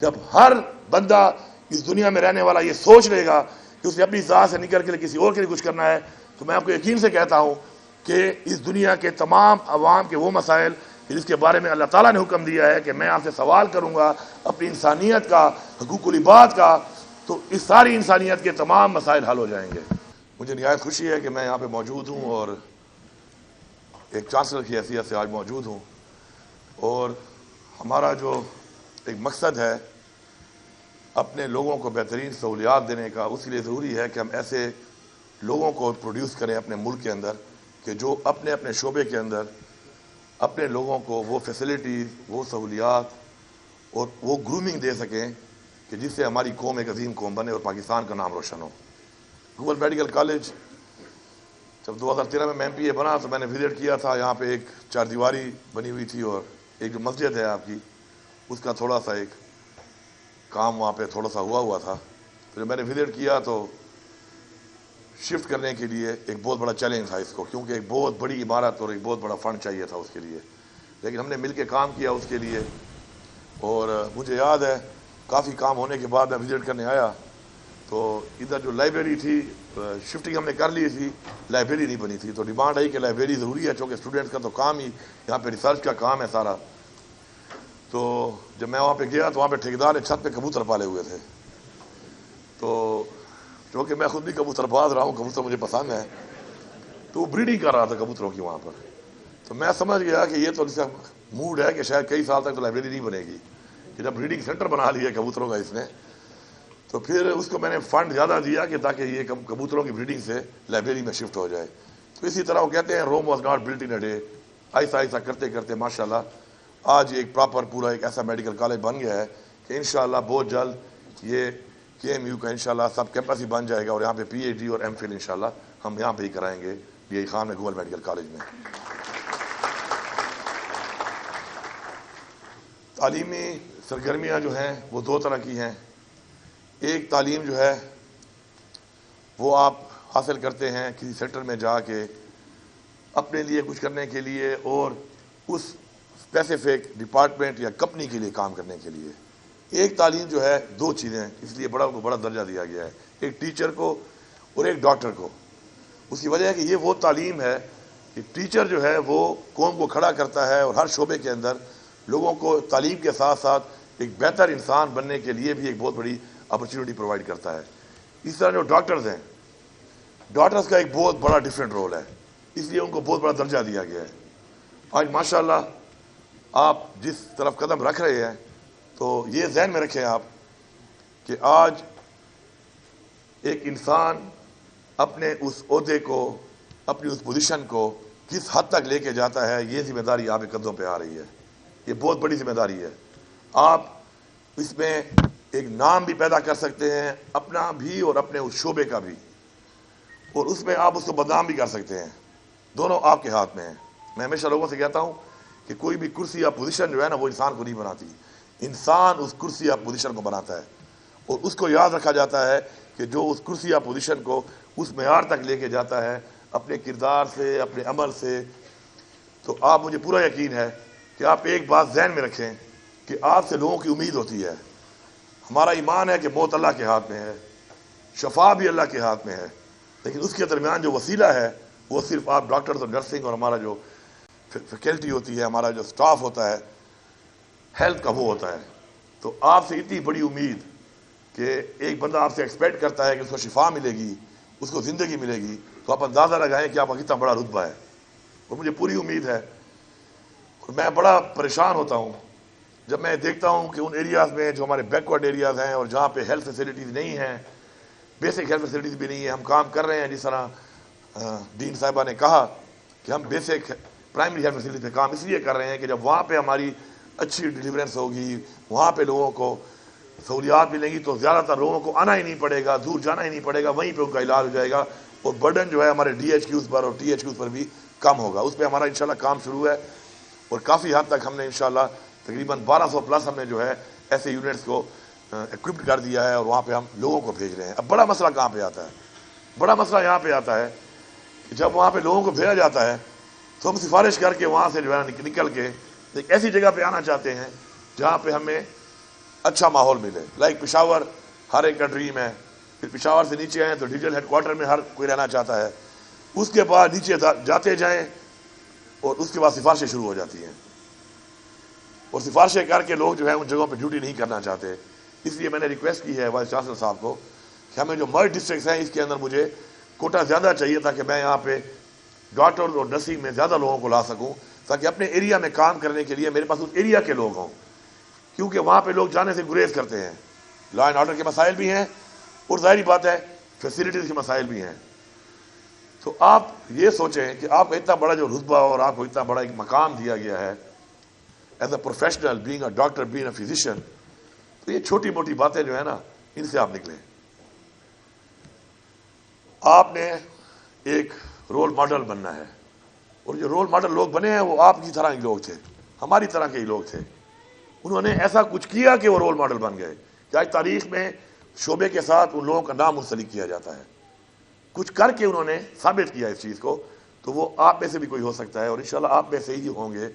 جب ہر بندہ اس دنیا میں رہنے والا یہ سوچ لے گا کہ اسے اپنی ذات سے نکل کے کسی اور کے لیے کچھ کرنا ہے، تو میں آپ کو یقین سے کہتا ہوں کہ اس دنیا کے تمام عوام کے وہ مسائل جس کے بارے میں اللہ تعالیٰ نے حکم دیا ہے کہ میں آپ سے سوال کروں گا اپنی انسانیت کا، حقوق العباد کا، تو اس ساری انسانیت کے تمام مسائل حل ہو جائیں گے۔ مجھے نہایت خوشی ہے کہ میں یہاں پہ موجود ہوں اور ایک چانسلر کی حیثیت سے آج موجود ہوں، اور ہمارا جو ایک مقصد ہے اپنے لوگوں کو بہترین سہولیات دینے کا، اس لیے ضروری ہے کہ ہم ایسے لوگوں کو پروڈیوس کریں اپنے ملک کے اندر کہ جو اپنے اپنے شعبے کے اندر اپنے لوگوں کو وہ فیسلٹیز، وہ سہولیات اور وہ گرومنگ دے سکیں کہ جس سے ہماری قوم ایک عظیم قوم بنے اور پاکستان کا نام روشن ہو۔ گوگل میڈیکل کالج جب 2013 میں ایم پی اے بنا تو میں نے وزٹ کیا تھا، یہاں پہ ایک چار دیواری بنی ہوئی تھی اور ایک جو مسجد ہے آپ کی اس کا تھوڑا سا ایک کام وہاں پہ تھوڑا سا ہوا تھا۔ پھر میں نے وزٹ کیا تو شفٹ کرنے کے لیے ایک بہت بڑا چیلنج تھا اس کو، کیونکہ ایک بہت بڑی عمارت اور ایک بہت بڑا فنڈ چاہیے تھا اس کے لیے، لیکن ہم نے مل کے کام کیا اس کے لیے۔ اور مجھے یاد ہے کافی کام ہونے کے بعد میں وزٹ کرنے آیا تو ادھر جو لائبریری تھی، شفٹنگ ہم نے کر لی تھی، لائبریری نہیں بنی تھی، تو ڈیمانڈ آئی کہ لائبریری ضروری ہے چونکہ اسٹوڈنٹس کا تو کام ہی یہاں پہ ریسرچ کا کام ہے سارا۔ تو جب میں وہاں پہ گیا تو وہاں پہ ٹھیکیدار نے چھت پہ کبوتر پالے ہوئے تھے، تو چونکہ میں خود بھی کبوتر باز رہا ہوں، کبوتر مجھے پسند ہے، تو وہ بریڈنگ کر رہا تھا کبوتروں کی وہاں پر۔ تو میں سمجھ گیا کہ یہ تو اس کا موڈ ہے کہ شاید کئی سال تک تو لائبریری نہیں بنے گی، کہ جب بریڈنگ سینٹر بنا لیا کبوتروں کا اس نے، تو پھر اس کو میں نے فنڈ زیادہ دیا کہ تاکہ یہ کبوتروں کی بریڈنگ سے لائبریری میں شفٹ ہو جائے۔ تو اسی طرح وہ کہتے ہیں Rome was not built in a day, آہستہ آہستہ کرتے کرتے ماشاءاللہ آج ایک پراپر پورا ایک ایسا میڈیکل کالج بن گیا ہے کہ انشاءاللہ بہت جلد یہ کے ایم یو کا انشاءاللہ سب کیمپس ہی بن جائے گا، اور یہاں پہ پی ایچ ڈی اور ایم فل انشاءاللہ ہم یہاں پہ ہی کرائیں گے ڈی آئی خان میں گوگل میڈیکل کالج میں۔ تعلیمی سرگرمیاں جو ہیں وہ دو طرح کی ہیں، ایک تعلیم جو ہے وہ آپ حاصل کرتے ہیں کسی سینٹر میں جا کے اپنے لیے کچھ کرنے کے لیے اور اس اسپیسیفک ڈپارٹمنٹ یا کمپنی کے لیے کام کرنے کے لیے۔ ایک تعلیم جو ہے دو چیزیں، اس لیے بڑا درجہ دیا گیا ہے، ایک ٹیچر کو اور ایک ڈاکٹر کو۔ اس کی وجہ ہے کہ یہ وہ تعلیم ہے کہ ٹیچر جو ہے وہ قوم کو کھڑا کرتا ہے اور ہر شعبے کے اندر لوگوں کو تعلیم کے ساتھ ساتھ ایک بہتر انسان بننے کے لیے بھی ایک بہت بڑی اپرچونٹی پرووائڈ کرتا ہے۔ اس طرح جو ڈاکٹرز ہیں، ڈاکٹرز کا ایک بہت بڑا ڈیفرنٹ رول ہے، اس لیے ان کو بہت بڑا درجہ دیا گیا ہے۔ آج ماشاءاللہ آپ جس طرف قدم رکھ رہے ہیں تو یہ ذہن میں رکھیں آپ کہ آج ایک انسان اپنے اس عہدے کو، اپنی اس پوزیشن کو کس حد تک لے کے جاتا ہے، یہ ذمہ داری آپ کے قدموں پہ آ رہی ہے۔ یہ بہت بڑی ذمہ داری ہے۔ آپ اس میں ایک نام بھی پیدا کر سکتے ہیں اپنا بھی اور اپنے اس شعبے کا بھی، اور اس میں آپ اس کو بدنام بھی کر سکتے ہیں، دونوں آپ کے ہاتھ میں ہیں۔ میں ہمیشہ لوگوں سے کہتا ہوں کہ کوئی بھی کرسی یا پوزیشن جو ہے نا وہ انسان کو نہیں بناتی، انسان اس کرسی یا پوزیشن کو بناتا ہے، اور اس کو یاد رکھا جاتا ہے کہ جو اس کرسی یا پوزیشن کو اس معیار تک لے کے جاتا ہے اپنے کردار سے، اپنے عمل سے۔ تو آپ مجھے پورا یقین ہے کہ آپ ایک بات ذہن میں رکھیں کہ آپ سے لوگوں کی امید ہوتی ہے۔ ہمارا ایمان ہے کہ موت اللہ کے ہاتھ میں ہے، شفا بھی اللہ کے ہاتھ میں ہے، لیکن اس کے درمیان جو وسیلہ ہے وہ صرف آپ ڈاکٹرز اور نرسنگ اور ہمارا جو فیکلٹی ہوتی ہے، ہمارا جو سٹاف ہوتا ہے ہیلتھ کا، وہ ہوتا ہے۔ تو آپ سے اتنی بڑی امید کہ ایک بندہ آپ سے ایکسپیکٹ کرتا ہے کہ اس کو شفا ملے گی، اس کو زندگی ملے گی، تو آپ اندازہ لگائیں کہ آپ کا کتنا بڑا رتبہ ہے۔ اور مجھے پوری امید ہے، اور میں بڑا پریشان ہوتا ہوں جب میں دیکھتا ہوں کہ ان ایریاز میں جو ہمارے بیکورڈ ایریاز ہیں اور جہاں پہ ہیلتھ فیسلٹیز نہیں ہیں، بیسک ہیلتھ فیسلٹیز بھی نہیں ہیں، ہم کام کر رہے ہیں جس طرح ڈین صاحبہ نے کہا کہ ہم بیسک پرائمری ہیلتھ فیسلٹی پہ کام اس لیے کر رہے ہیں کہ جب وہاں پہ ہماری اچھی ڈیلیورنس ہوگی، وہاں پہ لوگوں کو سہولیات ملیں گی، تو زیادہ تر لوگوں کو آنا ہی نہیں پڑے گا، دور جانا ہی نہیں پڑے گا، وہیں پہ ان کا علاج ہو جائے گا، اور برڈن جو ہے ہمارے ڈی ایچ کیوز پر اور ٹی ایچ کیوز پر بھی کم ہوگا۔ اس پہ ہمارا انشاءاللہ کام شروع ہے، اور کافی حد تک ہم نے انشاءاللہ تقریباً 1200 پلس ہم نے جو ہے ایسے یونٹس کو ایکوپڈ کر دیا ہے، اور وہاں پہ ہم لوگوں کو بھیج رہے ہیں۔ اب بڑا مسئلہ کہاں پہ آتا ہے؟ بڑا مسئلہ یہاں پہ آتا ہے کہ جب وہاں پہ لوگوں کو بھیجا جاتا ہے تو ہم سفارش کر کے وہاں سے جو ہے نکل کے ایک ایسی جگہ پہ آنا چاہتے ہیں جہاں پہ ہمیں اچھا ماحول ملے. لائک پشاور ہر ایک کا ڈریم ہے. پھر پشاور سے نیچے آئیں تو ڈویژن ہیڈ کوارٹر میں ہر کوئی رہنا چاہتا ہے. اس کے بعد نیچے جاتے جائیں اور اس کے بعد سفارشیں شروع ہو جاتی ہیں, اور سفارشیں کر کے لوگ جو ہے ان جگہوں پہ ڈیوٹی نہیں کرنا چاہتے. اس لیے میں نے ریکویسٹ کی ہے وائس چانسلر صاحب کو کہ ہمیں جو مرج ڈسٹرکٹس ہیں اس کے اندر مجھے کوٹا زیادہ چاہیے تاکہ میں یہاں پہ ڈاکٹر اور نرسنگ میں زیادہ لوگوں کو لا سکوں, تاکہ اپنے ایریا میں کام کرنے کے لیے میرے پاس اس ایریا کے لوگ ہوں, کیونکہ وہاں پہ لوگ جانے سے گریز کرتے ہیں. لا اینڈ آرڈر کے مسائل بھی ہیں اور ظاہری بات ہے فیسلٹیز کے مسائل بھی ہیں. تو آپ یہ سوچیں کہ آپ کو اتنا بڑا جو رتبہ اور آپ کو اتنا بڑا ایک مقام دیا گیا ہے as a professional, being a doctor, being a physician, تو یہ چھوٹی موٹی باتیں جو ہے نا ان سے آپ نکلیں. آپ نے ایک رول ماڈل بننا ہے, اور جو رول ماڈل لوگ بنے ہیں وہ آپ کی طرح کے لوگ تھے, ہماری طرح کے ہی لوگ تھے. انہوں نے ایسا کچھ کیا کہ وہ رول ماڈل بن گئے کہ آج تاریخ میں شعبے کے ساتھ ان لوگوں کا نام منسلک کیا جاتا ہے. کچھ کر کے انہوں نے ثابت کیا اس چیز کو, تو وہ آپ میں سے بھی کوئی ہو سکتا ہے اور انشاءاللہ آپ میں سے ہی ہوں گے.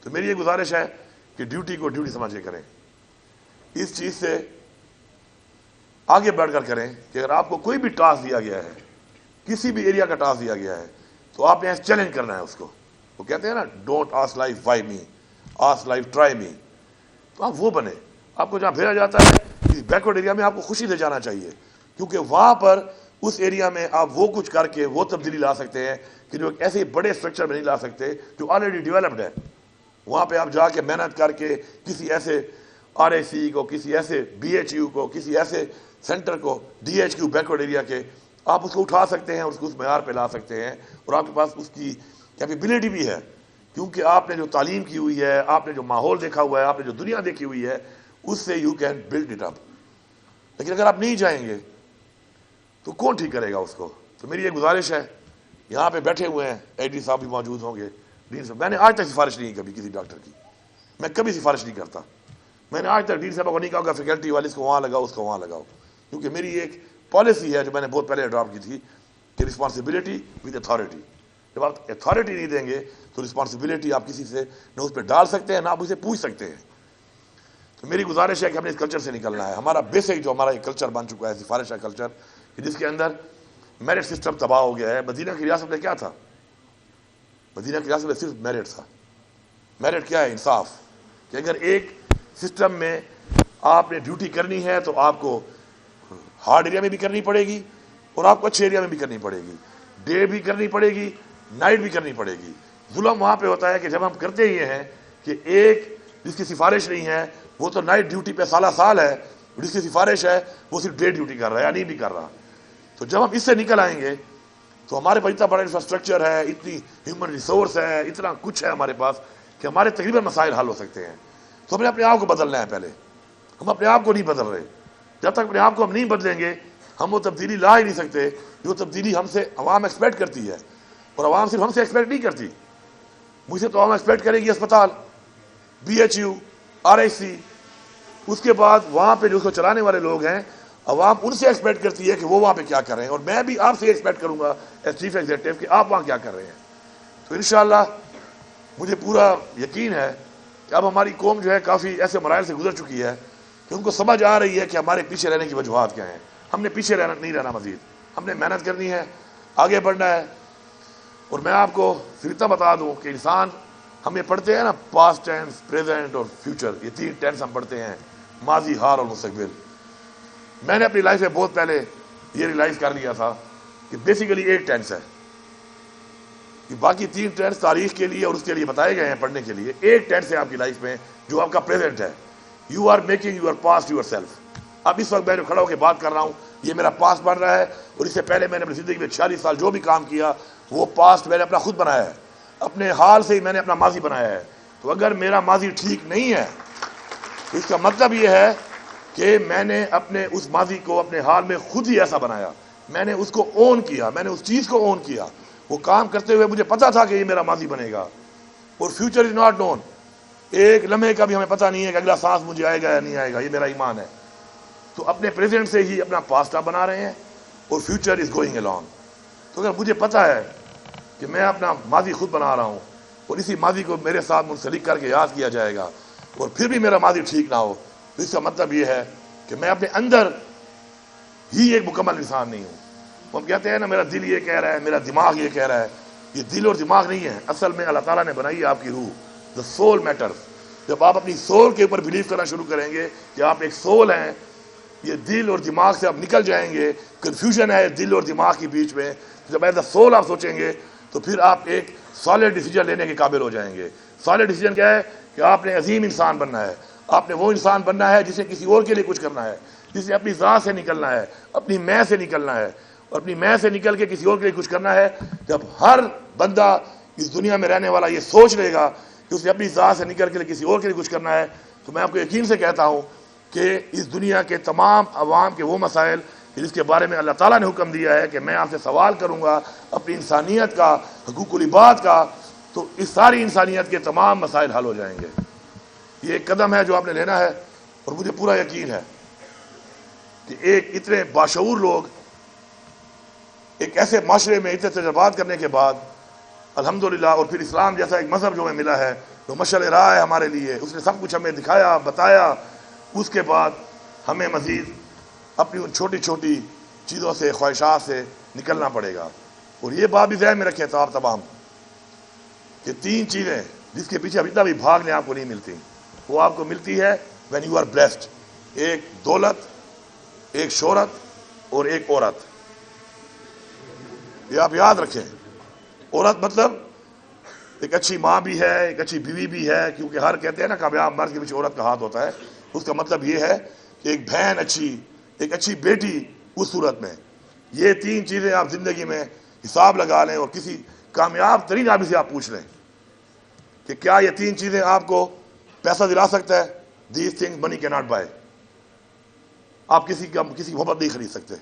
تو میری یہ گزارش ہے کہ ڈیوٹی کو ڈیوٹی سمجھ کے کریں, اس چیز سے آگے بڑھ کر کریں کہ اگر آپ کو کوئی بھی ٹاسک دیا گیا ہے, کسی بھی ایریا کا ٹاسک دیا گیا ہے, تو آپ نے چیلنج کرنا ہے اس کو. وہ کہتے ہیں نا don't ask life why me, ask life try me. تو آپ وہ بنے. آپ کو جہاں بھیجا جاتا ہے اس بیکورڈ ایریا میں آپ کو خوشی سے جانا چاہیے, کیونکہ وہاں پر اس ایریا میں آپ وہ کچھ کر کے وہ تبدیلی لا سکتے ہیں کہ جو ایک ایسے بڑے اسٹرکچر میں نہیں لا سکتے جو آلریڈی ڈیولپڈ ہے. وہاں پہ آپ جا کے محنت کر کے کسی ایسے آر اے سی کو, کسی ایسے بی ایچ یو کو, کسی ایسے سینٹر کو, D H Q backward area کے, آپ اس کو اٹھا سکتے ہیں اور اس کو اس معیار پہ لا سکتے ہیں. اور آپ کے پاس اس کی کیپیبلٹی بھی ہے, کیونکہ آپ نے جو تعلیم کی ہوئی ہے, آپ نے جو ماحول دیکھا ہوا ہے, آپ نے جو دنیا دیکھی ہوئی ہے, اس سے you can build it up. لیکن اگر آپ نہیں جائیں گے تو کون ٹھیک کرے گا اس کو؟ تو میری یہ گزارش ہے, یہاں پہ بیٹھے ہوئے ہیں ایڈ ڈی صاحب بھی موجود ہوں گے, ڈین صاحب, میں نے آج تک سفارش نہیں کبھی کسی ڈاکٹر کی, میں کبھی سفارش نہیں کرتا. میں نے آج تک ڈین صاحب کو نہیں کہا کہ فیکلٹی والے اس کو وہاں لگاؤ, اس کو وہاں لگاؤ, کیونکہ میری ایک پالیسی ہے جو میں نے بہت پہلے اڈاپٹ کی تھی کہ رسپانسبلٹی ود اتھارٹی. جب آپ اتھارٹی نہیں دیں گے تو رسپانسبلٹی آپ کسی سے نہ اس پہ ڈال سکتے ہیں نہ آپ اسے پوچھ سکتے ہیں. تو میری گزارش ہے کہ ہم نے اس کلچر سے نکلنا ہے. ہمارا بیسک جو ہمارا ایک کلچر بن چکا ہے سفارش کا کلچر, جس کے اندر میرٹ سسٹم تباہ ہو گیا ہے. مدینہ کی ریاست میں کیا تھا؟ مدینہ کی ریاست میں صرف میرٹ تھا. میرٹ کیا ہے؟ انصاف. کہ اگر ایک سسٹم میں آپ نے ڈیوٹی کرنی ہے تو آپ کو ہارڈ ایریا میں بھی کرنی پڑے گی اور آپ کو اچھے ایریا میں بھی کرنی پڑے گی, ڈے بھی کرنی پڑے گی, نائٹ بھی کرنی پڑے گی. ظلم وہاں پہ ہوتا ہے کہ جب ہم کرتے یہ ہیں کہ ایک جس کی سفارش نہیں ہے وہ تو نائٹ ڈیوٹی پہ سالہ سال ہے, جس کی سفارش ہے وہ صرف ڈے ڈیوٹی کر رہا ہے یا نہیں بھی کر رہا. تو جب ہم اس سے نکل آئیں گے تو ہمارے پاس اتنا بڑا انفراسٹرکچر ہے, اتنی ہیومن ریسورس ہے, اتنا کچھ ہے ہمارے پاس کہ ہمارے تقریباً مسائل حل ہو سکتے ہیں. تو ہمیں اپنے آپ کو بدلنا ہے. پہلے ہم اپنے آپ کو نہیں بدل رہے. جب تک اپنے آپ کو ہم نہیں بدلیں گے ہم وہ تبدیلی لا ہی نہیں سکتے جو تبدیلی ہم سے عوام ایکسپیکٹ کرتی ہے. اور عوام صرف ہم سے ایکسپیکٹ نہیں کرتی, مجھ سے تو عوام ایکسپیکٹ کرے گی اسپتال, بی ایچ یو, آر آئی سی. اس کے بعد وہاں پہ جو اس کو چلانے والے لوگ ہیں عوام ان سے ایکسپیکٹ کرتی ہے کہ وہ وہاں پہ کیا کر رہے ہیں, اور میں بھی آپ سے ایکسپیکٹ کروں گا ایز چیف ایگزیکٹو کہ آپ وہاں کیا کر رہے ہیں. تو انشاءاللہ مجھے پورا یقین ہے کہ اب ہماری قوم جو ہے کافی ایسے مراحل سے گزر چکی ہے کہ ان کو سمجھ آ رہی ہے کہ ہمارے پیچھے رہنے کی وجوہات کیا ہیں. ہم نے پیچھے نہیں رہنا, مزید ہم نے محنت کرنی ہے, آگے بڑھنا ہے. اور میں آپ کو پھر اتنا بتا دوں کہ انسان, ہم یہ پڑھتے ہیں نا پاسٹ ٹینس, پریزنٹ اور فیوچر, یہ 3 ٹینس ہم پڑھتے ہیں, ماضی, حال اور مستقبل. میں نے اپنی لائف میں بہت پہلے یہ ریلائز کر لیا تھا کہ بیسیکلی 1 ٹینس ہے, کہ باقی 3 ٹینس تاریخ کے لیے اور اس کے لیے بتائے گئے ہیں پڑھنے کے لیے. 1 ٹینس ہے آپ کی لائف میں جو آپ کا پریزنٹ ہے. You are making your past yourself. اب اس وقت میں جو کھڑا ہو کے بات کر رہا ہوں یہ میرا پاسٹ بن رہا ہے, اور اس سے پہلے میں نے اپنی زندگی میں 46 سال جو بھی کام کیا وہ پاسٹ میں نے اپنا خود بنایا ہے. اپنے حال سے ہی میں نے اپنا ماضی بنایا ہے. تو اگر میرا ماضی ٹھیک نہیں ہے تو اس کا مطلب یہ ہے کہ میں نے اپنے اس ماضی کو اپنے حال میں خود ہی ایسا بنایا. میں نے اس کو اون کیا, میں نے اس چیز کو اون کیا. وہ کام کرتے ہوئے مجھے پتا تھا کہ یہ میرا ماضی بنے گا. اور فیوچر از ناٹ نون. ایک لمحے کا بھی ہمیں پتہ نہیں ہے کہ اگلا سانس مجھے آئے گا یا نہیں آئے گا. یہ میرا ایمان ہے. تو اپنے پریزنٹ سے ہی اپنا پاسٹ آپ بنا رہے ہیں اور فیوچر از گوئنگ along. تو اگر مجھے پتا ہے کہ میں اپنا ماضی خود بنا رہا ہوں اور اسی ماضی کو میرے ساتھ منسلک کر کے یاد کیا جائے گا اور پھر بھی میرا ماضی ٹھیک نہ ہو, تو تو اس کا مطلب یہ ہے کہ میں اپنے اندر ہی ایک مکمل انسان نہیں ہوں. ہم کہتے ہیں نا میرا دل یہ کہہ رہا ہے, میرا دماغ یہ کہہ رہا ہے. یہ دل اور دماغ نہیں ہے, اصل میں اللہ تعالیٰ نے بنائی ہے آپ کی روح. دا سول میٹر. جب آپ اپنی سول کے اوپر بلیو کرنا شروع کریں گے کہ آپ ایک سول ہیں, یہ دل اور دماغ سے آپ نکل جائیں گے. کنفیوژن ہے دل اور دماغ کے بیچ میں. جب ایز اے سول آپ سوچیں گے تو پھر آپ ایک سالڈ ڈیسیجن لینے کے قابل ہو جائیں گے. سالڈ ڈیسیجن کیا ہے کہ آپ نے عظیم انسان بننا ہے. آپ نے وہ انسان بننا ہے جسے کسی اور کے لیے کچھ کرنا ہے, جسے اپنی ذات سے نکلنا ہے, اپنی میں سے نکلنا ہے, اور اپنی میں سے نکل کے کسی اور کے لیے کچھ کرنا ہے. جب ہر بندہ اس دنیا میں رہنے والا یہ سوچ لے گا کہ اسے اپنی ذات سے نکل کے کسی اور کے لیے کچھ کرنا ہے, تو میں آپ کو یقین سے کہتا ہوں کہ اس دنیا کے تمام عوام کے وہ مسائل جس کے بارے میں اللہ تعالیٰ نے حکم دیا ہے کہ میں آپ سے سوال کروں گا اپنی انسانیت کا, حقوق العباد کا, تو اس ساری انسانیت کے تمام مسائل حل ہو جائیں گے. یہ ایک قدم ہے جو آپ نے لینا ہے, اور مجھے پورا یقین ہے کہ ایک اتنے باشعور لوگ ایک ایسے معاشرے میں اتنے تجربات کرنے کے بعد الحمدللہ, اور پھر اسلام جیسا ایک مذہب جو ہمیں ملا ہے جو مشعل راہ ہے ہمارے لیے, اس نے سب کچھ ہمیں دکھایا بتایا. اس کے بعد ہمیں مزید اپنی ان چھوٹی چھوٹی چیزوں سے, خواہشات سے نکلنا پڑے گا. اور یہ بات بھی ذہن میں رکھیں تو آپ تمام کہ 3 چیزیں جس کے پیچھے ابھی تک بھی بھاگ لیں آپ کو نہیں ملتی, وہ آپ کو ملتی ہے when you are blessed. ایک دولت, ایک شہرت, اور ایک عورت. یہ آپ یاد رکھیں. عورت مطلب ایک اچھی ماں بھی ہے, ایک اچھی بیوی بھی ہے, کیونکہ ہر کہتے ہیں نا کامیاب مرد کے پیچھے عورت کا ہاتھ ہوتا ہے. اس کا مطلب یہ ہے کہ ایک بہن اچھی, ایک اچھی بیٹی اس صورت میں. یہ 3 چیزیں آپ زندگی میں حساب لگا لیں, اور کسی کامیاب ترین آدمی سے آپ پوچھ لیں کہ کیا یہ 3 چیزیں آپ کو پیسہ دلا سکتا ہے. These things money cannot buy. آپ کسی محبت نہیں خرید سکتے,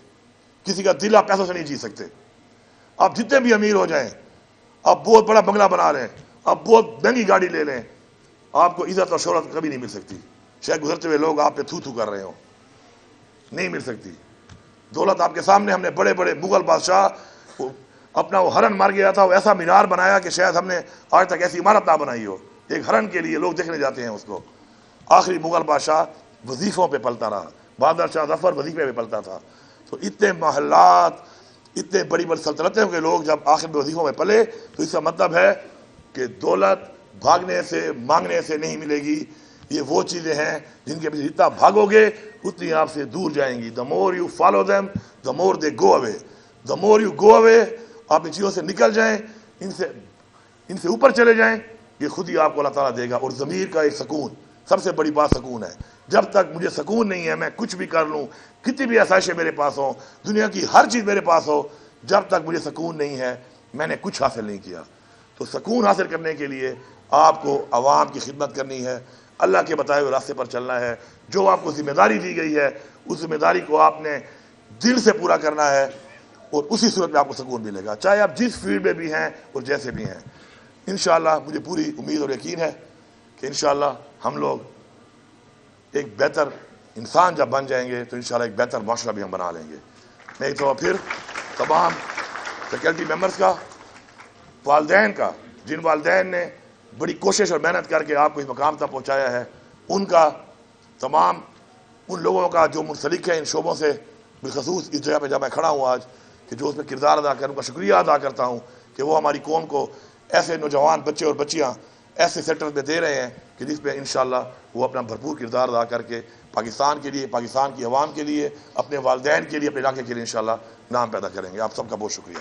کسی کا دل آپ پیسوں سے نہیں جیت سکتے. آپ جتنے بھی امیر ہو جائیں, آپ بہت بڑا بنگلہ بنا لیں, آپ بہت مہنگی گاڑی لے لیں, آپ کو عزت اور شہرت کبھی نہیں مل سکتی. شاید گزرتے ہوئے لوگ آپ پہ تھو تھو کر رہے ہوں, نہیں مل سکتی. دولت آپ کے سامنے, ہم نے بڑے بڑے مغل بادشاہ, اپنا وہ ہرن مار گیا تھا, وہ ایسا مینار بنایا کہ شاید ہم نے آج تک ایسی عمارت نہ بنائی ہو. ایک ہرن کے لیے لوگ دیکھنے جاتے ہیں اس کو. آخری مغل بادشاہ وظیفوں پہ پلتا رہا, بہادر شاہ ظفر وظیفے پہ پلتا تھا. تو اتنے محلات, اتنے بڑی بڑی سلطنتیں کے لوگ جب آخر میں وظیفوں میں پلے, تو اس کا مطلب ہے کہ دولت بھاگنے سے مانگنے سے نہیں ملے گی. یہ وہ چیزیں ہیں جن کے پیچھے جتنا بھاگو گے اتنی آپ سے دور جائیں گی. the more you follow them the more they go away. the more you go away, آپ ان چیزوں سے نکل جائیں, ان سے اوپر چلے جائیں, یہ خود ہی آپ کو اللہ تعالیٰ دے گا. اور ضمیر کا ایک سکون, سب سے بڑی بات سکون ہے. جب تک مجھے سکون نہیں ہے, میں کچھ بھی کر لوں, کتنی بھی آسائشیں میرے پاس ہوں, دنیا کی ہر چیز میرے پاس ہو, جب تک مجھے سکون نہیں ہے میں نے کچھ حاصل نہیں کیا. تو سکون حاصل کرنے کے لیے آپ کو عوام کی خدمت کرنی ہے, اللہ کے بتائے ہوئے راستے پر چلنا ہے. جو آپ کو ذمہ داری دی گئی ہے اس ذمہ داری کو آپ نے دل سے پورا کرنا ہے, اور اسی صورت میں آپ کو سکون ملے گا, چاہے آپ جس فیلڈ میں بھی ہیں اور جیسے بھی ہیں. انشاءاللہ مجھے پوری امید اور یقین ہے کہ انشاءاللہ ہم لوگ ایک بہتر انسان جب بن جائیں گے تو انشاءاللہ ایک بہتر معاشرہ بھی ہم بنا لیں گے. میں تو پھر تمام فیکلٹی ممبرز کا, والدین کا, جن والدین نے بڑی کوشش اور محنت کر کے آپ کو اس مقام تک پہنچایا ہے, ان کا, تمام ان لوگوں کا جو منسلک ہیں ان شعبوں سے, بالخصوص اس جگہ پہ جب میں کھڑا ہوں آج, کہ جو اس میں کردار ادا کروں, کا شکریہ ادا کرتا ہوں کہ وہ ہماری قوم کو ایسے نوجوان بچے اور بچیاں ایسے سیکٹر میں دے رہے ہیں کہ جس پہ انشاءاللہ وہ اپنا بھرپور کردار ادا کر کے پاکستان کے لیے, پاکستان کی عوام کے لیے, اپنے والدین کے لیے, اپنے علاقے کے لیے انشاءاللہ نام پیدا کریں گے. آپ سب کا بہت شکریہ.